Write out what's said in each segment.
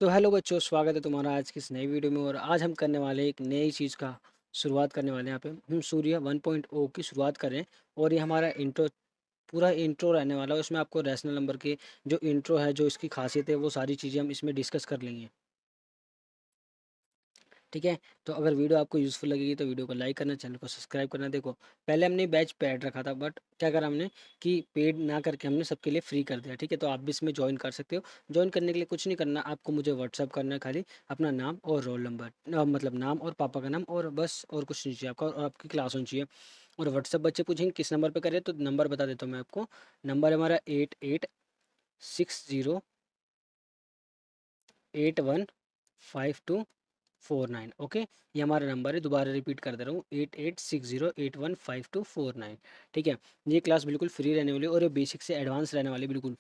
तो हेलो बच्चों, स्वागत है तुम्हारा आज की इस नई वीडियो में। और आज हम करने वाले एक नई चीज़ का शुरुआत करने वाले हैं। यहाँ पे हम सूर्य 1.0 की शुरुआत कर रहे हैं और ये हमारा इंट्रो, पूरा इंट्रो रहने वाला है। उसमें आपको रैशनल नंबर के जो इंट्रो है, जो इसकी खासियत है, वो सारी चीज़ें हम इसमें डिस्कस कर लेंगे। ठीक है। तो अगर वीडियो आपको यूज़फुल लगेगी तो वीडियो को लाइक करना, चैनल को सब्सक्राइब करना। देखो, पहले हमने बैच पेड रखा था, बट क्या करा हमने कि पेड ना करके हमने सबके लिए फ्री कर दिया। ठीक है, तो आप भी इसमें ज्वाइन कर सकते हो। ज्वाइन करने के लिए कुछ नहीं करना, आपको मुझे व्हाट्सअप करना है, खाली अपना नाम और रोल नंबर, मतलब नाम और पापा का नाम, और बस और कुछ नहीं चाहिए आपका, और आपकी क्लास होनी चाहिए। और व्हाट्सअप बच्चे पूछेंगे किस नंबर पर करें, तो नंबर बता देता हूँ मैं आपको। नंबर हमारा 8860815249। ओके, ये हमारा नंबर है। दोबारा रिपीट कर दे रहा हूँ, 8860815249। ठीक है। ये क्लास बिल्कुल फ्री रहने वाली है और ये बेसिक से एडवांस रहने वाली है। बिल्कुल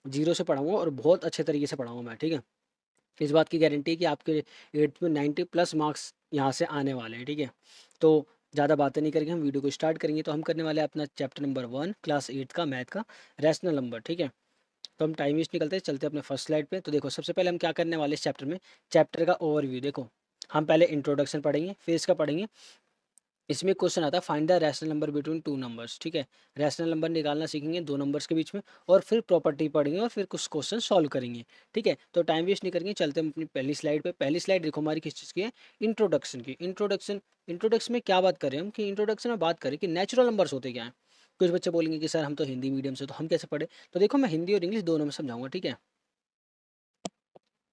जीरो से पढ़ाऊँगा और बहुत अच्छे तरीके से पढ़ाऊँगा मैं। ठीक है, इस बात की गारंटी है कि आपके 8th में 90 प्लस मार्क्स यहाँ से आने वाले हैं। ठीक है, तो ज़्यादा बातें नहीं करके हम वीडियो को स्टार्ट करेंगे। तो हम करने वाले हैं अपना चैप्टर नंबर 1, क्लास 8 का मैथ का रैशनल नंबर। ठीक है, तो हम टाइम वेस्ट निकलते हैं, चलते हैं अपने फर्स्ट स्लाइड पे। तो देखो, सबसे पहले हम क्या करने वाले इस चैप्टर में, चैप्टर का ओवरव्यू। देखो, हम पहले इंट्रोडक्शन पढ़ेंगे, फिर इसका पढ़ेंगे। इसमें क्वेश्चन आता है find the rational number between two numbers. ठीक है, रैशनल नंबर निकालना सीखेंगे दो नंबर्स के बीच में, और फिर प्रॉपर्टी पढ़ेंगे और फिर कुछ क्वेश्चन सॉल्व करेंगे। ठीक है, तो टाइम वेस्ट नहीं करेंगे, चलते हैं अपनी पहली स्लाइड पे। पहली स्लाइड देखो हमारी किस चीज़ की है, इंट्रोडक्शन की। इंट्रोडक्शन में क्या बात करें हम, कि इंट्रोडक्शन में बात करें कि नेचुरल नंबर्स होते क्या हैं। कुछ बच्चे बोलेंगे कि सर हम तो हिंदी मीडियम से, तो हम कैसे पढ़े। तो देखो, मैं हिंदी और इंग्लिश दोनों में समझाऊंगा। ठीक है,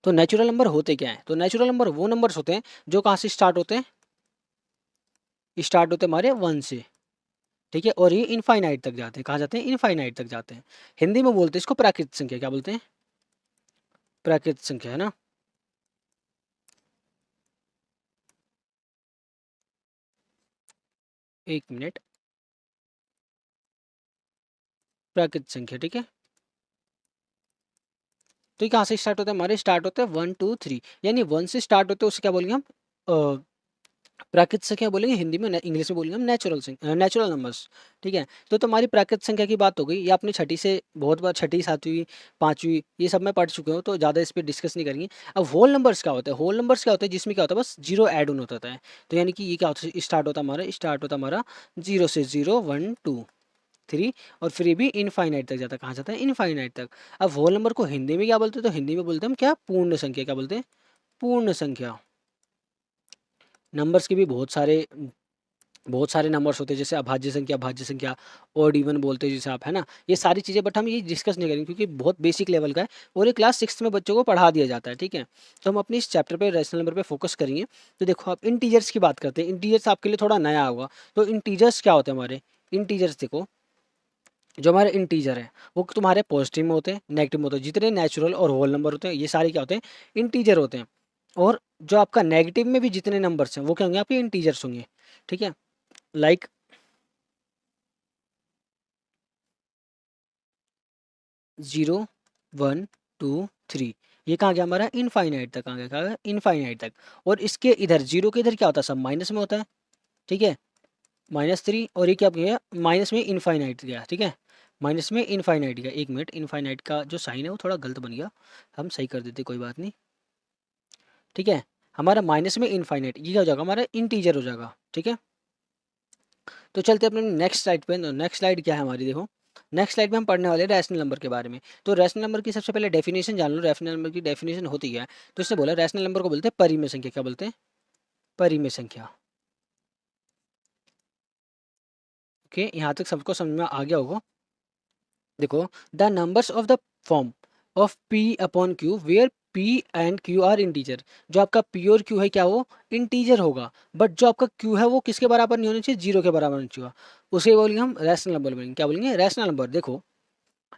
तो नेचुरल नंबर होते क्या हैं। तो नेचुरल नंबर वो नंबर्स होते हैं जो कहाँ से स्टार्ट होते हैं, स्टार्ट होते हैं हमारे 1 से। ठीक है, और ये इनफाइनाइट तक जाते हैं। कहाँ जाते हैं, इनफाइनाइट तक जाते हैं। हिंदी में बोलते हैं इसको प्राकृत संख्या। क्या बोलते हैं, प्राकृत संख्या, है ना। एक मिनट, प्राकृत संख्या। ठीक है, तो ये कहाँ से स्टार्ट होता है, हमारे स्टार्ट होते हैं 1 2 3, यानी 1 से स्टार्ट होते हैं। उसे क्या बोलेंगे हम, प्राकृत संख्या बोलेंगे हिंदी में, इंग्लिश में बोलेंगे हम नेचुरल नंबर्स। ठीक है, तो तुम्हारी प्राकृत संख्या की बात हो गई। ये आपने छठी से बहुत बार, छठी, सातवीं, पाँचवीं, ये सब में पढ़ चुके हो, तो ज़्यादा इस पर डिस्कस नहीं करेंगे। अब होल नंबर्स क्या होता है, होल नंबर्स क्या होता है, जिसमें क्या होता है, बस जीरो ऐड ऑन होता है। तो यानी कि ये क्या होता है, स्टार्ट होता है हमारा जीरो से, 0 1 2 3, और फिर ये भी इनफाइनाइट तक जाता है। कहाँ जाता है, इनफाइनाइट तक। अब होल नंबर को हिंदी में क्या बोलते हैं, तो हिंदी में बोलते हैं हम क्या, पूर्ण संख्या। क्या बोलते हैं, पूर्ण संख्या। नंबर्स के भी बहुत सारे नंबर्स होते हैं, जैसे अभाज्य संख्या, भाज्य संख्या, ऑड इवन बोलते हैं जिसे आप, है ना। ये सारी चीज़ें, बट हम ये डिस्कस नहीं करेंगे क्योंकि बहुत बेसिक लेवल का है और ये क्लास 6 में बच्चों को पढ़ा दिया जाता है। ठीक है, तो हम अपने इस चैप्टर पे रैशनल नंबर पे फोकस करेंगे। तो देखो, आप इंटीजर्स की बात करते हैं। इंटीजर्स आपके लिए थोड़ा नया होगा। तो इंटीजर्स क्या होते हैं हमारे, इंटीजर्स देखो, जो हमारे इंटीजर है वो तुम्हारे पॉजिटिव में होते हैं, नेगेटिव में होते हैं। जितने नेचुरल और होल नंबर होते हैं, ये सारे क्या होते हैं, इंटीजर होते हैं। और जो आपका नेगेटिव में भी जितने नंबर्स हैं, वो क्या होंगे, आपके इंटीजर्स होंगे। ठीक है, लाइक 0 1 2 3, ये कहाँ गया हमारा, इनफाइनाइट तक। कहाँ गया, इनफाइनाइट तक। और इसके इधर जीरो के इधर क्या होता है, सब माइनस में होता है। ठीक है, -3, और ये क्या गया, माइनस में इनफाइनाइट गया। ठीक है, माइनस में इनफाइनाइट गया। एक मिनट, इनफाइनाइट का जो साइन है वो थोड़ा गलत बन गया, हम सही कर देते, कोई बात नहीं। ठीक है, हमारा माइनस में इनफाइनाइट, ये क्या हो जाएगा, हमारा इंटीजर हो जाएगा। ठीक है, तो चलते हैं अपने नेक्स्ट स्लाइड पे। नेक्स्ट स्लाइड क्या है हमारी, देखो, नेक्स्ट स्लाइड में हम पढ़ने वाले हैं रैशनल नंबर के बारे में। तो रैशनल नंबर की सबसे पहले डेफिनेशन जान लो। रैशनल नंबर की डेफिनेशन होती है, तो इसने बोला रैशनल नंबर को बोलते हैं परिमेय संख्या। क्या बोलते हैं, परिमेय संख्या। ओके, यहाँ तक सबको समझ में आ गया होगा। देखो, the numbers of the form of P upon Q where P and Q are integer. जो आपका पी और क्यू है, क्या वो इंटीजर होगा, बट जो आपका क्यू है वो किसके बराबर नहीं होना चाहिए, जीरो के बराबर नहीं चाहिए। उसे बोलेंगे हम रैशनल नंबर बोलेंगे। क्या बोलेंगे, रैशनल नंबर। देखो,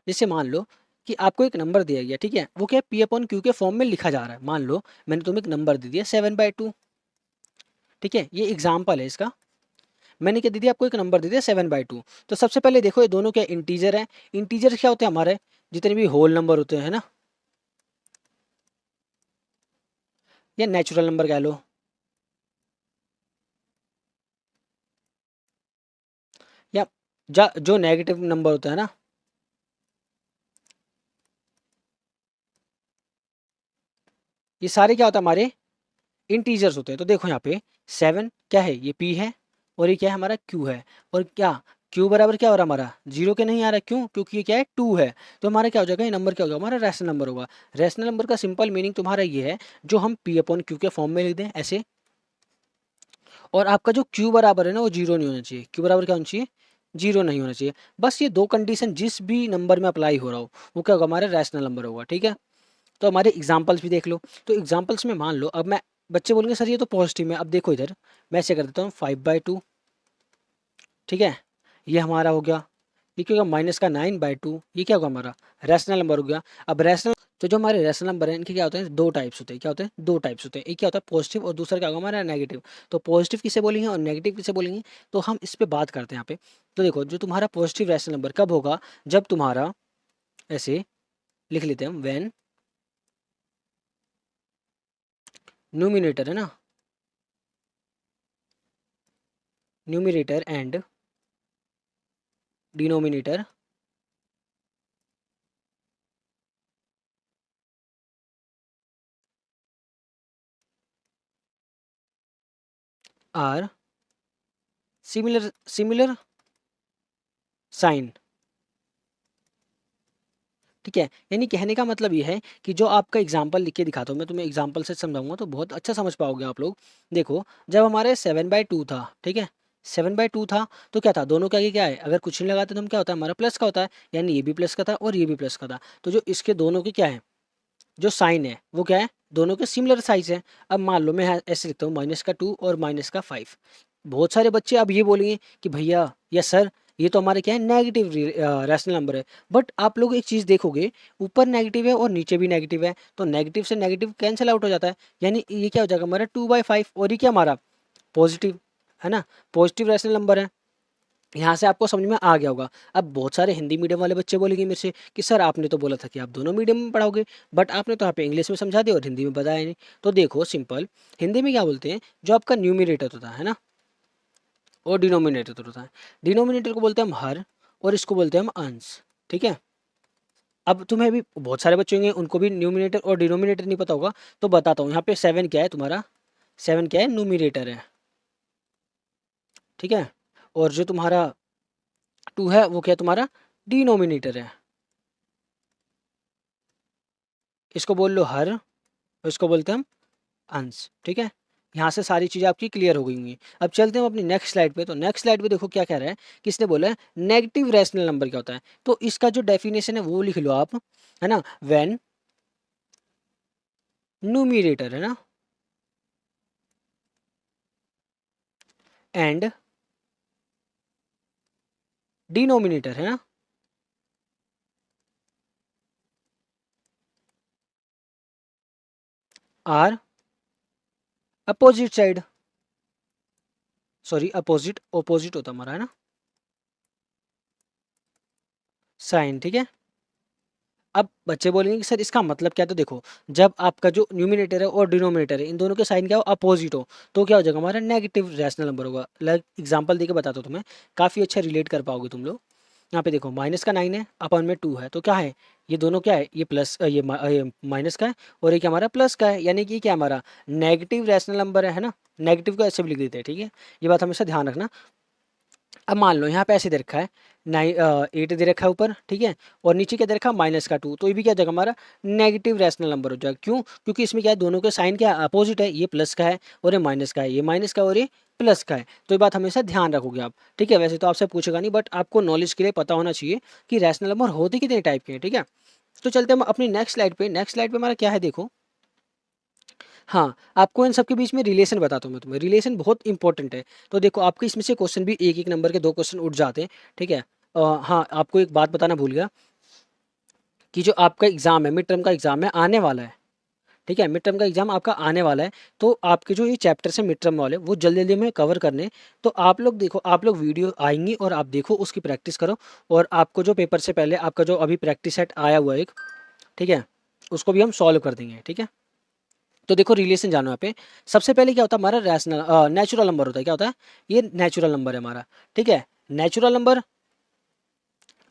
जैसे मान लो कि आपको एक नंबर दिया गया। ठीक है, वो क्या, पी अपॉन क्यू के फॉर्म में लिखा जा रहा है। मान लो मैंने तुम्हें एक नंबर दे दिया 7/2। ठीक है, ये एग्जाम्पल है इसका। मैंने क्या दे दिया, आपको एक नंबर दे दिया 7/2। तो सबसे पहले देखो, ये दोनों क्या इंटीजर है। इंटीजर क्या होते हैं हमारे, जितने भी होल नंबर होते हैं, है ना, या नेचुरल नंबर कह लो, या जो नेगेटिव नंबर होता है ना, ये सारे क्या होता है हमारे इंटीजर्स होते हैं। तो देखो यहाँ पे 7 क्या है, ये p है, और ये क्या है हमारा q है, और क्या q बराबर क्या हो रहा है हमारा 0 के नहीं आ रहा, क्यों? क्योंकि ये क्या है 2 है। तो हमारा क्या हो जाएगा, ये नंबर क्या होगा हमारा रैशनल नंबर होगा। रैशनल नंबर का सिंपल मीनिंग तुम्हारा ये है जो हम p अपॉन q के फॉर्म में लिख दें ऐसे, और आपका जो q बराबर है ना वो 0 नहीं होना चाहिए। q बराबर क्या होना चाहिए, 0 नहीं होना चाहिए। बस ये दो कंडीशन जिस भी नंबर में अप्लाई हो रहा हो वो क्या होगा हमारा रैशनल नंबर होगा, ठीक है। तो हमारे एग्जाम्पल्स भी देख लो। तो एग्जाम्पल्स में मान लो अब मैं, बच्चे बोलेंगे सर ये तो पॉजिटिव में, अब देखो इधर मैं ऐसे कर देता हूँ 5/2, ठीक है, ये हमारा हो गया। ये क्या होगा -9/2, ये क्या होगा हमारा रैशनल नंबर हो गया। अब रैशनल, तो जो हमारे रैशनल नंबर है इनके क्या होते हैं, दो टाइप्स होते हैं। क्या होते हैं, दो टाइप्स होते हैं। एक क्या होता है पॉजिटिव, और दूसरा क्या होगा हमारा नेगेटिव। तो पॉजिटिव किसे बोलेंगे और नेगेटिव किसे बोलेंगे, तो हम इस पे बात करते हैं यहाँ पे। तो देखो जो तुम्हारा पॉजिटिव रैशनल नंबर कब होगा, जब तुम्हारा ऐसे लिख लेते हैं हम, व्हेन न्यूमिनेटर है ना, numerator and denominator are similar similar sign, ठीक है। यानी कहने का मतलब ये है कि जो आपका एग्जाम्पल लिख के दिखाता हूँ मैं तुम्हें, एग्जाम्पल से समझाऊंगा तो बहुत अच्छा समझ पाओगे आप लोग। देखो जब हमारे 7/2 था, ठीक है, 7/2 था, तो क्या था, दोनों के आगे क्या है, अगर कुछ नहीं लगाते तो हम क्या होता है हमारा प्लस का होता है, यानी ये भी प्लस का था और ये भी प्लस का था। तो जो इसके दोनों के क्या है, जो साइन है वो क्या है, दोनों के सिमिलर साइज है। अब मान लो मैं ऐसे लिखता हूँ -2 और -5। बहुत सारे बच्चे अब ये बोलेंगे कि भैया या सर ये तो हमारे क्या है नेगेटिव रैशनल नंबर है। बट आप लोग एक चीज़ देखोगे, ऊपर नेगेटिव है और नीचे भी नेगेटिव है, तो नेगेटिव से नेगेटिव कैंसिल आउट हो जाता है। यानी ये क्या हो जाएगा हमारा 2/5, और ये क्या हमारा पॉजिटिव है ना, पॉजिटिव रैशनल नंबर है। यहाँ से आपको समझ में आ गया होगा। अब बहुत सारे हिंदी मीडियम वाले बच्चे बोलेंगे मेरे से कि सर आपने तो बोला था कि आप दोनों मीडियम में पढ़ाओगे, बट आपने तो यहाँ पे इंग्लिश में समझा दिया और हिंदी में बताया नहीं। तो देखो सिंपल, हिंदी में क्या बोलते हैं, जो आपका न्यूमिनेटर होता है ना, और डिनोमिनेटर होता है। डिनोमिनेटर को बोलते हैं हम हर, और इसको बोलते हैं हम अंश, ठीक है। अब तुम्हें भी बहुत सारे बच्चे होंगे उनको भी न्यूमिनेटर और डिनोमिनेटर नहीं पता होगा, तो बताता हूँ। यहाँ पे 7 क्या है तुम्हारा, 7 क्या है न्यूमिनेटर है, ठीक है, और जो तुम्हारा 2 है वो क्या है तुम्हारा डिनोमिनेटर है। इसको बोल लो हर, और इसको बोलते हैं हम अंश, ठीक है। यहाँ से सारी चीज़ें आपकी क्लियर हो गई होंगी। अब चलते हैं हम अपनी नेक्स्ट स्लाइड पे। तो नेक्स्ट स्लाइड पे देखो क्या कह रहा है, किसने बोला है नेगेटिव रैशनल नंबर क्या होता है। तो इसका जो डेफिनेशन है वो लिख लो आप, है ना, व्हेन न्यूमिनेटर है ना एंड डिनोमिनेटर है ना are opposite side, sorry opposite, opposite होता हमारा है ना साइन, ठीक है। अब बच्चे बोलेंगे कि सर इसका मतलब क्या है, तो देखो जब आपका जो न्यूमिनेटर है और डिनोमिनेटर है इन दोनों के साइन क्या हो अपोजिट हो, तो क्या हो जाएगा हमारा नेगेटिव रैशनल नंबर होगा। लाइक एग्जांपल देके बताता हूँ तुम्हें, काफ़ी अच्छा रिलेट कर पाओगे तुम लोग। यहाँ पे देखो -9 है अपन में 2 है, तो क्या है, ये दोनों क्या है, ये प्लस ये माइनस का है, और ये क्या हमारा प्लस का है, यानी कि क्या हमारा नेगेटिव रैशनल नंबर है ना। नेगेटिव को ऐसे भी लिख देते हैं, ठीक है, ये बात हमेशा ध्यान रखना। अब मान लो यहाँ पे ऐसे दे रखा है 8 दे रखा है ऊपर, ठीक है, और नीचे क्या दे रखा है -2, तो ये भी क्या जगह हमारा नेगेटिव रैशनल नंबर हो जाएगा। क्यों? क्योंकि इसमें क्या है दोनों के साइन क्या अपोजिट है, ये प्लस का है और ये माइनस का है, ये माइनस का और ये प्लस का है। तो ये बात हमेशा ध्यान रखोगे आप, ठीक है। वैसे तो आपसे पूछेगा नहीं, बट आपको नॉलेज के लिए पता होना चाहिए कि रैशनल नंबर होते कितने टाइप के हैं, ठीक है। तो चलते हम अपनी नेक्स्ट स्लाइड पे। नेक्स्ट स्लाइड पे हमारा क्या है देखो, हाँ, आपको इन सब के बीच में रिलेशन बताता हूँ मैं तुम्हें, रिलेशन बहुत इंपॉर्टेंट है। तो देखो आपके इसमें से क्वेश्चन भी एक एक नंबर के दो क्वेश्चन उठ जाते हैं, ठीक है। हाँ, आपको एक बात बताना भूल गया कि जो आपका एग्ज़ाम है, मिड टर्म का एग्ज़ाम है आने वाला है, ठीक है, मिड टर्म का एग्ज़ाम आपका आने वाला है। तो आपके जो ये चैप्टर्स हैं मिड टर्म वाले वो जल्दी जल्दी में कवर करने हैं। तो आप लोग देखो, आप लोग वीडियो आएंगी और आप देखो उसकी प्रैक्टिस करो, और आपको जो पेपर से पहले आपका जो अभी प्रैक्टिस सेट आया हुआ है एक, ठीक है, उसको भी हम सॉल्व कर देंगे, ठीक है। तो देखो रिलेशन जानो यहाँ पे। सबसे पहले क्या होता है हमारा रैशनल नेचुरल नंबर होता है, क्या होता है, ये नेचुरल नंबर है हमारा, ठीक है। नेचुरल नंबर,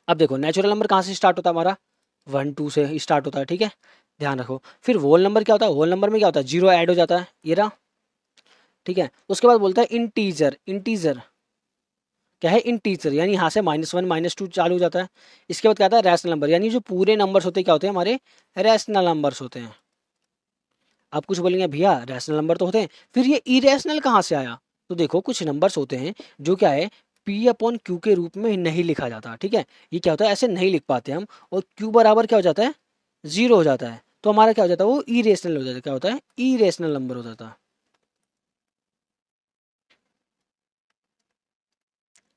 अब देखो नेचुरल नंबर कहाँ से स्टार्ट होता है हमारा, 1 2 से स्टार्ट होता है, ठीक है। ध्यान रखो। फिर होल नंबर क्या होता है, होल नंबर में क्या होता है, जीरो ऐड हो जाता है, ये रहा, ठीक है। उसके बाद बोलता है इंटीजर, इंटीजर क्या है, इंटीजर यानी यहाँ से -1 -2 चालू हो जाता है। इसके बाद क्या आता है रैशनल नंबर, यानी जो पूरे नंबर्स होते हैं क्या होते हैं हमारे, रैशनल नंबर्स होते हैं। आप कुछ बोलेंगे भैया रैशनल नंबर तो होते हैं, फिर ये इरेशनल कहाँ से आया, तो देखो कुछ नंबर्स होते हैं जो क्या है पी अपॉन क्यू के रूप में नहीं लिखा जाता, ठीक है। ये क्या होता है, ऐसे नहीं लिख पाते हम, और क्यू बराबर क्या हो जाता है, जीरो हो जाता है, तो हमारा क्या हो जाता है, वो इरेशनल हो जाता है, क्या होता है, इरेशनल नंबर हो जाता है।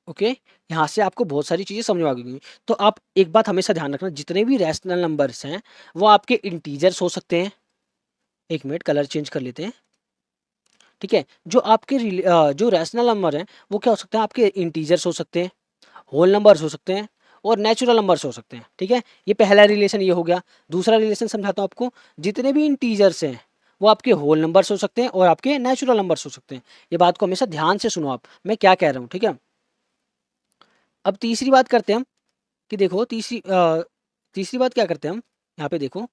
ओके, यहाँ से आपको बहुत सारी चीज़ें समझ में आ गई। तो आप एक बात हमेशा ध्यान रखना, जितने भी रैशनल नंबर्स हैं वो आपके इंटीजर्स हो सकते हैं। एक मिनट कलर चेंज कर लेते हैं, ठीक है। जो आपके जो रैशनल नंबर हैं वो क्या हो सकते हैं, आपके इंटीजर्स हो सकते हैं, होल नंबर्स हो सकते हैं, और नेचुरल नंबर्स हो सकते हैं, ठीक है। ये पहला रिलेशन ये हो गया। दूसरा रिलेशन समझाता हूँ आपको, जितने भी इंटीजर्स हैं वो आपके होल नंबर्स हो सकते हैं और आपके नेचुरल नंबर्स हो सकते हैं। ये बात को हमेशा ध्यान से सुनो आप, मैं क्या कह रहा हूँ, ठीक है। अब तीसरी बात करते हैं हम, कि देखो तीसरी बात क्या करते हैं हम, यहाँ पे देखो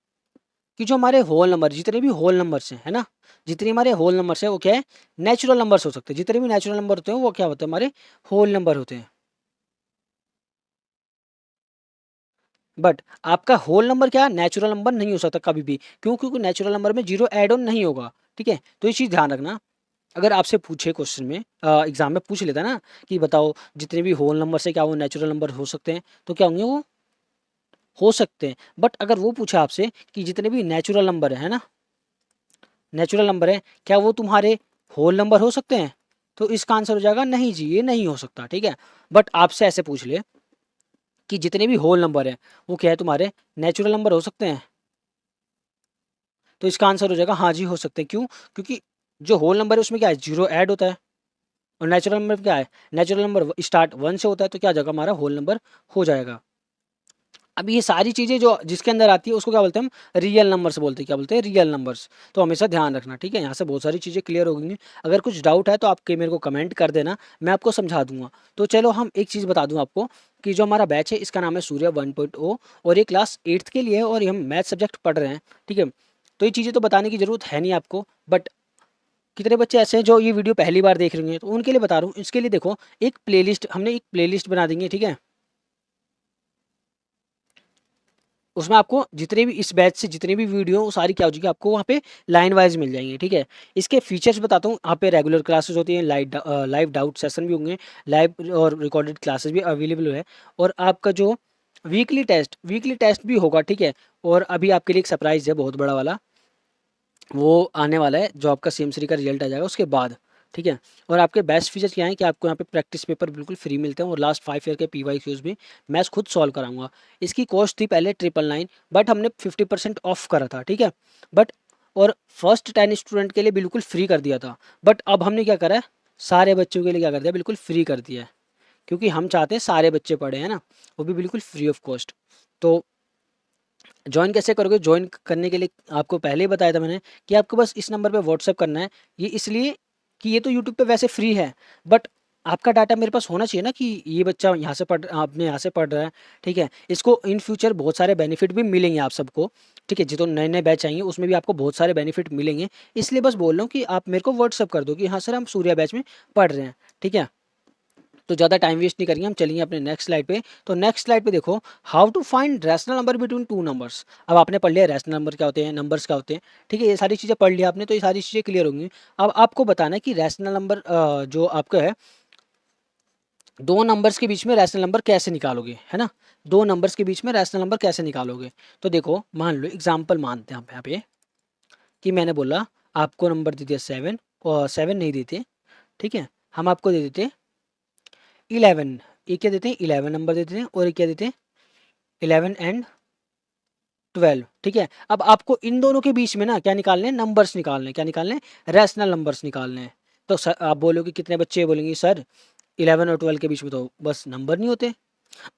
कि जो हमारे होल नंबर, जितने भी होल नंबर्स हैं, है ना, जितने हमारे होल नंबर्स हैं वो क्या है, नेचुरल नंबर्स हो सकते हैं। जितने भी नेचुरल नंबर होते हैं वो क्या होते हैं, हमारे होल नंबर होते हैं। बट आपका होल नंबर क्या नेचुरल नंबर नहीं हो सकता कभी भी, क्यों, क्योंकि नेचुरल नंबर में जीरो ऐड ऑन नहीं होगा, ठीक है। तो ये चीज़ ध्यान रखना। अगर आपसे पूछे क्वेश्चन में, एग्जाम में पूछ लेता है ना कि बताओ जितने भी होल नंबर से क्या वो नेचुरल नंबर हो सकते हैं, तो क्या होंगे, वो हो सकते हैं। बट अगर वो पूछा आपसे कि जितने भी नेचुरल नंबर है ना, नेचुरल नंबर है, क्या वो तुम्हारे होल नंबर हो सकते हैं, तो इसका आंसर हो जाएगा नहीं जी, ये नहीं हो सकता, ठीक है। बट आपसे ऐसे पूछ ले कि जितने भी होल नंबर है वो क्या है तुम्हारे नेचुरल नंबर हो सकते हैं, तो इसका आंसर हो जाएगा हाँ जी हो सकते हैं। क्यों, क्योंकि जो होल नंबर है उसमें क्या है, जीरो ऐड होता है, और नेचुरल नंबर क्या है, नेचुरल नंबर स्टार्ट वन से होता है, तो क्या आ जाएगा, हमारा होल नंबर हो जाएगा। अब ये सारी चीज़ें जो जिसके अंदर आती है उसको क्या बोलते हैं हम, रियल नंबर्स बोलते हैं, क्या बोलते हैं, रियल नंबर्स। तो हमेशा ध्यान रखना, ठीक है। यहाँ से बहुत सारी चीज़ें क्लियर हो गई। अगर कुछ डाउट है तो आपके मेरे को कमेंट कर देना, मैं आपको समझा दूंगा। तो चलो हम एक चीज़ बता दूं आपको, कि जो हमारा बैच है इसका नाम है सूर्य 1.0, और ये क्लास 8th के लिए है, और ये हम मैथ सब्जेक्ट पढ़ रहे हैं, ठीक है। तो ये चीज़ें तो बताने की ज़रूरत है नहीं आपको, बट कितने बच्चे ऐसे हैं जो ये वीडियो पहली बार देख रहे हैं, तो उनके लिए बता रहा हूँ। इसके लिए देखो एक प्लेलिस्ट, हमने एक प्लेलिस्ट बना देंगे, ठीक है। उसमें आपको जितने भी इस बैच से जितने भी वीडियो वो सारी क्या हो जाएगी, आपको वहाँ पे लाइन वाइज मिल जाएंगे, ठीक है। इसके फीचर्स बताता हूँ, यहाँ पे रेगुलर क्लासेस होती हैं, लाइव डाउट सेशन भी होंगे, लाइव और रिकॉर्डेड क्लासेस भी अवेलेबल है, और आपका जो वीकली टेस्ट भी होगा, ठीक है। और अभी आपके लिए एक सरप्राइज है बहुत बड़ा वाला, वो आने वाला है, जो आपका CM3 का रिजल्ट आ जाएगा उसके बाद, ठीक है। और आपके बेस्ट फीचर्स क्या हैं कि आपको यहाँ पे प्रैक्टिस पेपर बिल्कुल फ्री मिलते हैं, और लास्ट 5 ईयर के PYQs भी मैं खुद सॉल्व कराऊंगा। इसकी कॉस्ट थी पहले 999, बट हमने 50% ऑफ करा था, ठीक है। बट और फर्स्ट 10 स्टूडेंट के लिए बिल्कुल फ्री कर दिया था, बट अब हमने क्या करा है, सारे बच्चों के लिए क्या कर दिया, बिल्कुल फ्री कर दिया है, क्योंकि हम चाहते हैं सारे बच्चे पढ़े, हैं ना, वो भी बिल्कुल फ्री ऑफ कॉस्ट। तो ज्वाइन कैसे करोगे, ज्वाइन करने के लिए आपको पहले ही बताया था मैंने कि आपको बस इस नंबर पे व्हाट्सएप करना है। ये इसलिए कि ये तो यूट्यूब पे वैसे फ्री है, बट आपका डाटा मेरे पास होना चाहिए ना, कि ये बच्चा यहाँ से पढ़ आपने यहाँ से पढ़ रहा है, ठीक है। इसको इन फ्यूचर बहुत सारे बेनिफिट भी मिलेंगे आप सबको, ठीक है। जो नए नए बैच आएंगे उसमें भी आपको बहुत सारे बेनिफिट मिलेंगे। इसलिए बस बोल रहा हूँ कि आप मेरे को व्हाट्सअप कर दो कि हाँ सर हम सूर्या बैच में पढ़ रहे हैं, ठीक है। तो ज़्यादा टाइम वेस्ट नहीं करेंगे, हम चलेंगे अपने नेक्स्ट स्लाइड पे। तो नेक्स्ट स्लाइड पे देखो, how to find rational number between two numbers. अब आपने पढ़ लिया रैशनल नंबर क्या होते हैं, नंबर्स क्या होते हैं, ठीक है। ये सारी चीज़ें पढ़ लिया आपने, तो ये सारी चीज़ें क्लियर होंगी। अब आपको बताना है कि रैशनल नंबर जो आपका है, दो नंबर्स के बीच में रैशनल नंबर कैसे निकालोगे, है ना, दो नंबर्स के बीच में रैशनल नंबर कैसे निकालोगे। तो देखो मान लो एग्जाम्पल मानते हैं हम यहाँ पे, कि मैंने बोला आपको नंबर दे दिया 7, और 7 नहीं देते, ठीक है, हम आपको दे देते 11। ये क्या देते हैं, 11 नंबर देते हैं, और ये क्या देते हैं, 11 एंड 12, ठीक है। अब आपको इन दोनों के बीच में ना क्या निकालने हैं, नंबर्स निकालने हैं। क्या निकालने हैं, रैशनल नंबर्स निकालने हैं। तो सर आप बोलोगे कितने बच्चे बोलेंगे सर 11 और 12 के बीच में तो बस नंबर नहीं होते।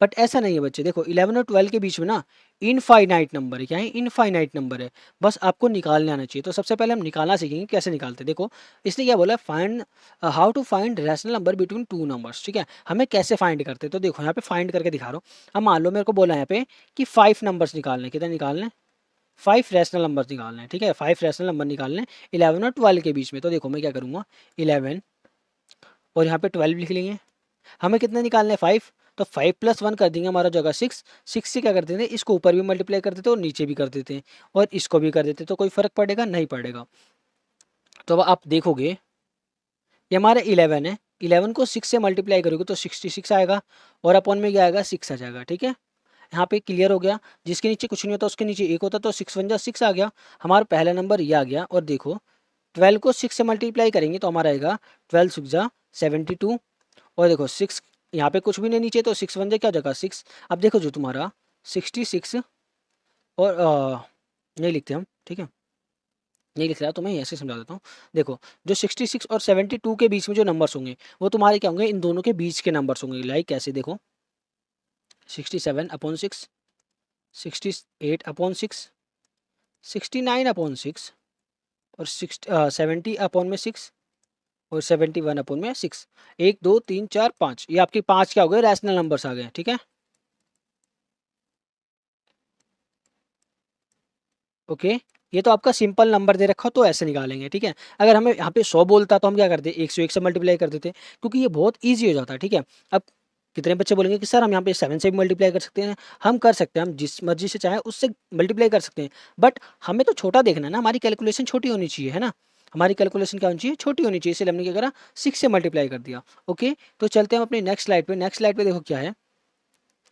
बट ऐसा नहीं है बच्चे, देखो 11 और 12 के बीच में ना इनफाइनाइट नंबर है। क्या है, इनफाइनाइट नंबर है, बस आपको निकालने आना चाहिए। तो सबसे पहले हम निकालना सीखेंगे कैसे निकालते हैं। देखो इसने क्या बोला, find how to find rational number between two numbers, ठीक है। हमें कैसे फाइंड करते हैं, तो देखो यहाँ पे फाइंड करके दिखा रहा हूँ। अब मान लो मेरे को बोला यहाँ पे कि 5 नंबर्स निकालने, कितने निकालने, 5 रैशनल नंबर निकालने हैं, ठीक है, 5 रैशनल नंबर निकालने हैं 11 और 12 के बीच में। तो देखो मैं क्या करूँगा, 11 और यहाँ पे 12 लिख लेंगे। हमें कितने निकालने हैं, 5। तो 5 + 1 कर देंगे, हमारा जगह 6। 6 से क्या कर देते हैं, इसको ऊपर भी मल्टीप्लाई कर देते हैं और नीचे भी कर देते हैं और इसको भी कर देते हैं। तो कोई फ़र्क पड़ेगा, नहीं पड़ेगा। तो अब आप देखोगे ये हमारा 11 है, 11 को 6 से मल्टीप्लाई करोगे तो 66 आएगा और अपॉन में क्या आएगा, 6 आ जाएगा, ठीक है। यहाँ पे क्लियर हो गया। जिसके नीचे कुछ नहीं होता उसके नीचे एक होता, तो 6 × 1 = 6 आ गया। हमारा पहला नंबर ये आ गया। और देखो 12 को 6 से मल्टीप्लाई करेंगे तो हमारा आएगा 12 × 6 = 72। और देखो 6 यहाँ पे कुछ भी नहीं नीचे, तो 6 × 1 = क्या जगह 6। अब देखो जो तुम्हारा 66 और नहीं लिखते हम, ठीक है, नहीं लिख रहा तो मैं ऐसे समझा देता हूँ। देखो जो 66 और 72 के बीच में जो नंबर्स होंगे वो तुम्हारे क्या होंगे, इन दोनों के बीच के नंबर्स होंगे। लाइक कैसे, देखो 67/6, 68/6, 69/6 और 70/6 और 71/6। 1 2 3 4 5, ये आपके 5 क्या हो गए, रैशनल नंबर्स आ गए, ठीक है। ओके, ये तो आपका सिंपल नंबर दे रखा हो तो ऐसे निकालेंगे, ठीक है। अगर हमें यहाँ पे 100 बोलता तो हम क्या करते, 101 से मल्टीप्लाई कर देते, क्योंकि ये बहुत ईजी हो जाता है, ठीक है। अब कितने बच्चे बोलेंगे कि सर हम यहाँ पे 7 से भी मल्टीप्लाई कर सकते हैं। हम कर सकते हैं, हम जिस मर्जी से चाहें उससे मल्टीप्लाई कर सकते हैं, बट हमें तो छोटा देखना है ना, हमारी कैलकुलेशन छोटी होनी चाहिए, है ना। हमारी कैलकुलेशन क्या होनी चाहिए, छोटी होनी चाहिए, इसलिए हमने क्या करा, 6 से मल्टीप्लाई कर दिया। ओके, तो चलते हैं हम अपनी नेक्स्ट स्लाइड पे। नेक्स्ट स्लाइड पे देखो क्या है,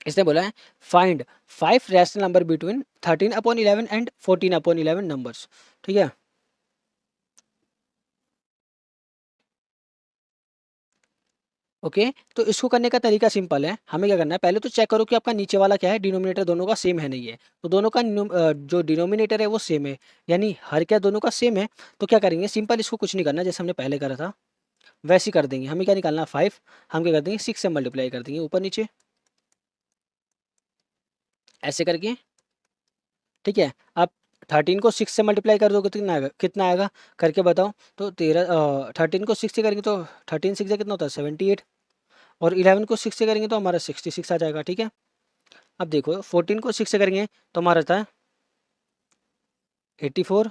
इसने बोला है find 5 rational number between 13/11 and 14/11 numbers, ठीक है। ओके, तो इसको करने का तरीका सिंपल है। हमें क्या करना है, पहले तो चेक करो कि आपका नीचे वाला क्या है, डिनोमिनेटर दोनों का सेम है नहीं है। तो दोनों का जो डिनोमिनेटर है वो सेम है, यानी हर क्या दोनों का सेम है। तो क्या करेंगे, सिंपल, इसको कुछ नहीं करना, जैसे हमने पहले करा था वैसे ही कर देंगे। हमें क्या निकालना है, 5। हम क्या कर देंगे, 6 से मल्टीप्लाई कर देंगे ऊपर नीचे, ऐसे करके, ठीक है। अब 13 को 6 से मल्टीप्लाई कर दोगे तो कितना आएगा, कितना आएगा करके बताओ। तो 13 को 6 से करेंगे तो 13 6 कितना होता है, 78। और 11 को 6 से करेंगे तो हमारा 66 आ जाएगा, ठीक है। अब देखो 14 को 6 से करेंगे तो हमारा आता है 84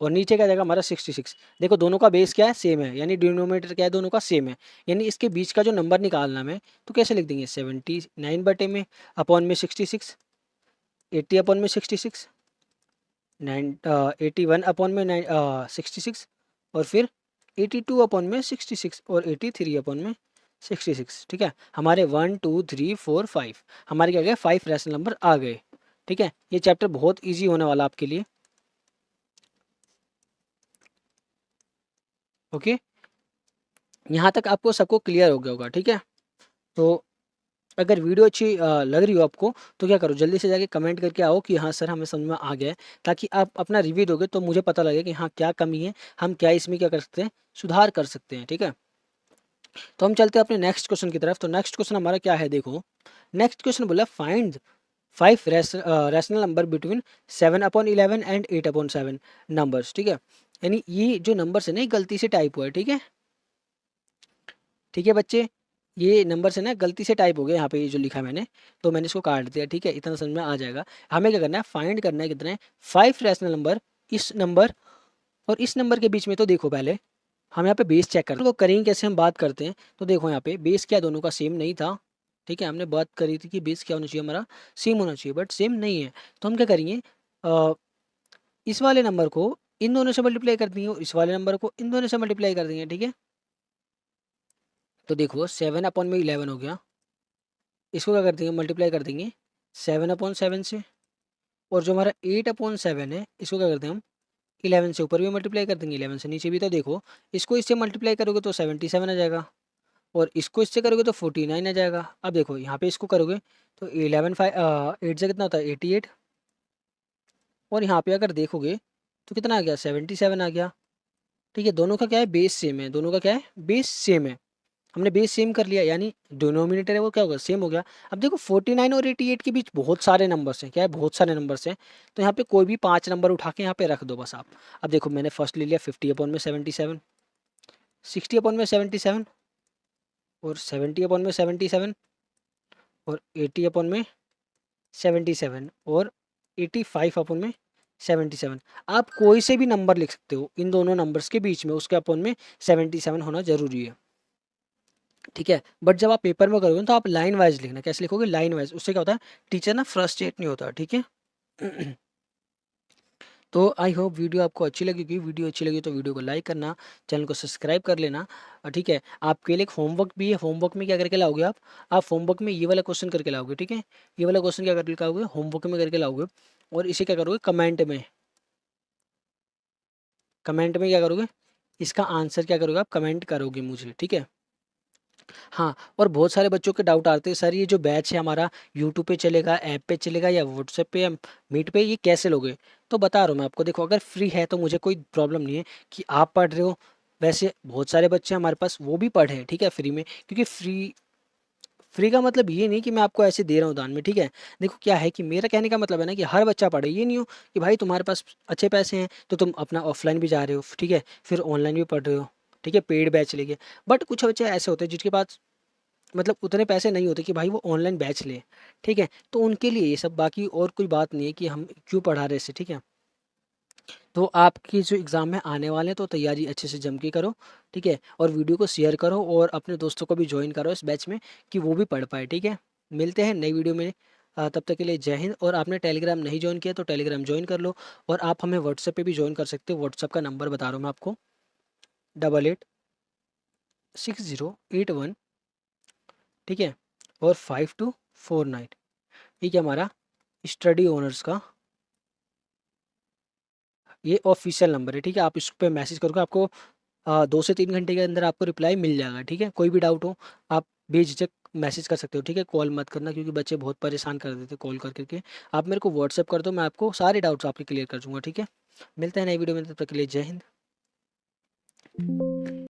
और नीचे क्या जाएगा हमारा 66। देखो दोनों का बेस क्या है, सेम है, यानी डिनोमिनेटर क्या है, दोनों का सेम है। यानी इसके बीच का जो नंबर निकालना है तो कैसे लिख देंगे, 79 में अपॉन में 66, 80 अपॉन में 66, 81 अपॉन में 66 और फिर 82 अपॉन में 66 और 83 अपॉन में 66, ठीक है। हमारे 1 2 3 4 5 हमारे क्या गए, 5 रैशनल नंबर आ गए, ठीक है। ये चैप्टर बहुत इजी होने वाला आपके लिए। ओके, यहाँ तक आपको सबको क्लियर हो गया होगा, ठीक है। तो अगर वीडियो अच्छी लग रही हो आपको तो क्या करो, जल्दी से जाके कमेंट करके आओ कि हाँ सर हमें समझ में आ गया है, ताकि आप अपना रिव्यू दोगे तो मुझे पता लगे कि हाँ क्या कमी है, हम क्या इसमें क्या कर सकते हैं, सुधार कर सकते हैं, ठीक है। तो हम चलते हैं अपने नेक्स्ट क्वेश्चन की तरफ। तो नेक्स्ट क्वेश्चन हमारा क्या है, देखो नेक्स्ट क्वेश्चन बोला find 5 rational number between 7/11 and 8/7 numbers, ठीक है। यानी ये जो नंबर्स है ना, ये गलती से टाइप हुआ है, ठीक है, ठीक है बच्चे। ये नंबर से ना गलती से टाइप हो गया यहाँ पे, ये जो लिखा है मैंने, तो मैंने इसको काट दिया, ठीक है, इतना समझ में आ जाएगा। हमें क्या करना है, फाइंड करना है कितना है, 5 रैशनल नंबर, इस नंबर और इस नंबर के बीच में। तो देखो पहले हम यहाँ पे बेस चेक करते हैं, तो करेंगे कैसे, हम बात करते हैं। तो देखो यहाँ पे बेस क्या दोनों का सेम नहीं था, ठीक है। हमने बात करी थी कि बेस क्या होना चाहिए हमारा, सेम होना चाहिए, बट सेम नहीं है। तो हम क्या करेंगे, अ, इस वाले नंबर को इन दोनों से मल्टीप्लाई कर देंगे और इस वाले नंबर को इन दोनों से मल्टीप्लाई कर देंगे, ठीक है। तो देखो 7/11 हो गया, इसको क्या कर देंगे, मल्टीप्लाई कर देंगे 7/7 से। और जो हमारा 8/7 है इसको क्या करते हैं हम, 11 से ऊपर भी मल्टीप्लाई कर देंगे, 11 से नीचे भी। तो देखो इसको इससे मल्टीप्लाई करोगे तो 77 आ जाएगा और इसको इससे करोगे तो 49 आ जाएगा। अब देखो यहाँ पे इसको करोगे तो 8 से कितना होता है, 88। और यहाँ पे अगर देखोगे तो कितना आ गया, 77 आ गया, ठीक है। दोनों का क्या है, बेस सेम है, दोनों का क्या है, बेस सेम है। हमने बेस सेम कर लिया, यानी डिनोमिनेटर है वो क्या होगा, सेम हो गया। अब देखो 49 और 88 के बीच बहुत सारे नंबर्स हैं, क्या है, बहुत सारे नंबर्स हैं। तो यहाँ पे कोई भी 5 नंबर उठा के यहाँ पे रख दो बस आप। अब देखो मैंने फर्स्ट ले लिया 50/77, 60/77 और 70/77 और 80/77 और 85 अपन में 77। आप कोई से भी नंबर लिख सकते हो इन दोनों नंबर्स के बीच में, उसके अपन में 77 होना जरूरी है, ठीक है। बट जब आप पेपर में करोगे ना, तो आप लाइन वाइज लिखना। कैसे लिखोगे? Line wise. उससे क्या होता है, टीचर ना फ्रस्ट्रेट नहीं होता, ठीक है। तो आई होप वीडियो आपको अच्छी लगेगी। वीडियो अच्छी लगी तो वीडियो को लाइक करना, चैनल को सब्सक्राइब कर लेना, ठीक है। आपके लिए एक होमवर्क भी है। होमवर्क में क्या करके लाओगे आप होमवर्क में ये वाला क्वेश्चन करके लाओगे, ठीक है। ये वाला क्वेश्चन क्या करके लाओगे, होमवर्क में करके लाओगे। और इसे क्या करोगे, कमेंट में क्या करोगे, इसका आंसर क्या करोगे आप, कमेंट करोगे मुझे, ठीक है। हाँ, और बहुत सारे बच्चों के डाउट आते हैं, सर ये जो बैच है हमारा यूट्यूब पे चलेगा, ऐप पे चलेगा, या व्हाट्सएप पे या मीट पे, ये कैसे लोगे? तो बता रहा हूँ मैं आपको। देखो, अगर फ्री है तो मुझे कोई प्रॉब्लम नहीं है कि आप पढ़ रहे हो। वैसे बहुत सारे बच्चे हमारे पास वो भी पढ़े हैं, ठीक है, फ्री में। क्योंकि फ्री फ्री का मतलब ये नहीं कि मैं आपको ऐसे दे रहा हूँ दान में, ठीक है। देखो क्या है कि मेरा कहने का मतलब है ना कि हर बच्चा पढ़े। ये नहीं हो कि भाई तुम्हारे पास अच्छे पैसे हैं तो तुम अपना ऑफलाइन भी जा रहे हो, ठीक है, फिर ऑनलाइन भी पढ़ रहे हो, ठीक है, पेड बैच लेके। बट कुछ बच्चे ऐसे होते हैं जिसके पास मतलब उतने पैसे नहीं होते कि भाई वो ऑनलाइन बैच ले, ठीक है। तो उनके लिए ये सब, बाकी और कोई बात नहीं है कि हम क्यों पढ़ा रहे इसे, ठीक है। तो आपकी जो एग्ज़ाम में आने वाले हैं तो तैयारी अच्छे से जम के करो, ठीक है। और वीडियो को शेयर करो और अपने दोस्तों को भी ज्वाइन करो इस बैच में कि वो भी पढ़ पाए, ठीक है। मिलते हैं नई वीडियो में। तब तक के लिए जय हिंद। और आपने टेलीग्राम नहीं ज्वाइन किया तो टेलीग्राम ज्वाइन कर लो। और आप हमें व्हाट्सएप पे भी ज्वाइन कर सकते हो। व्हाट्सएप का नंबर बता रहा हूँ मैं आपको, 886081, ठीक है, और 5249। ठीक है, हमारा स्टडी ओनर्स का ये ऑफिशियल नंबर है, ठीक है। आप इस पे मैसेज करोगे, आपको 2 से 3 घंटे के अंदर आपको रिप्लाई मिल जाएगा, ठीक है। कोई भी डाउट हो आप बेझिझक मैसेज कर सकते हो, ठीक है। कॉल मत करना क्योंकि बच्चे बहुत परेशान कर देते कॉल कर करके। आप मेरे को व्हाट्सअप कर दो, मैं आपको सारे डाउट्स आपके क्लियर कर दूंगा, ठीक है। मिलते हैं नई वीडियो में, तब तक के लिए जय हिंद।